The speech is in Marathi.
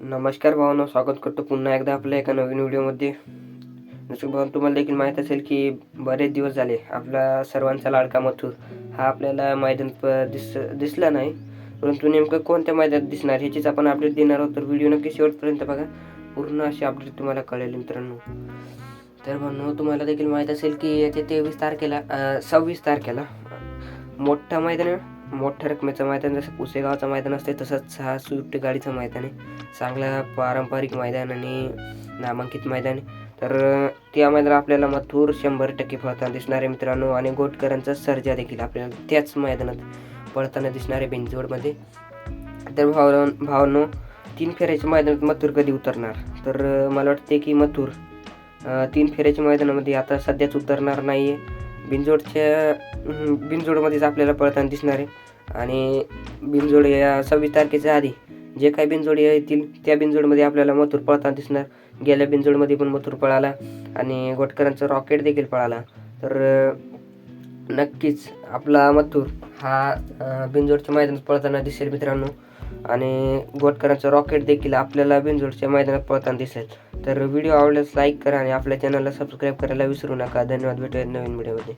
नमस्कार भावांनो, स्वागत करतो पुन्हा एकदा आपल्या एका नवीन व्हिडिओमध्ये. जसं भाऊ तुम्हाला देखील माहीत असेल की बरेच दिवस झाले आपला सर्वांचा लाडका मथुर हा आपल्याला मैदानात दिसला नाही, परंतु नेमकं कोणत्या मैदानात दिसणार ह्याचीच आपण अपडेट देणार आहोत. तर व्हिडिओ नक्की शेवटपर्यंत बघा, पूर्ण अशी अपडेट तुम्हाला कळेल मित्रांनो. तर भाऊ तुम्हाला देखील माहीत असेल की येत्या 26 तारखेला मोठं मैदान आहे, मोठ्या रकमेचं मैदान, जसं पुसेगावचं मैदान असते तसंच हा स्विफ्ट गाडीचं मैदान आहे. चांगला पारंपरिक मैदान आणि नामांकित मैदान आहे. तर त्या मैदानात आपल्याला मथुर 100% पळताना दिसणार आहे मित्रांनो. आणि गोटकरांचा सर्जा देखील आपल्याला त्याच मैदानात पळताना दिसणार आहे बिंजोडमध्ये. तर भावांनो 3 फेऱ्याच्या मैदानात मथुर कधी उतरणार? तर मला वाटते की मथुर 3 फेऱ्याच्या मैदानामध्ये आता सध्याच उतरणार नाही आहे. बिनजोडमध्येच आपल्याला पळताना दिसणार आहे. आणि बिनजोड या 26 तारखेच्या आधी जे काही बिनजोड येतील त्या बिनजोडमध्ये आपल्याला मथुर पळताना दिसणार. गेल्या बिनजोडमध्ये पण मथुर पळाला आणि गोटकरांचा रॉकेट देखील पळाला. तर नक्कीच आपला मथुर हा बिनजोडच्या मैदानात पळताना दिसेल मित्रांनो. आणि गोटकरांचा रॉकेट देखील आपल्याला बिनजोडच्या मैदानात पळताना दिसेल. तर व्हिडिओ आवडल्यास लाईक करा आणि आपल्या चॅनलला सबस्क्राईब करायला विसरू नका. धन्यवाद. भेटूया नवीन व्हिडिओमध्ये.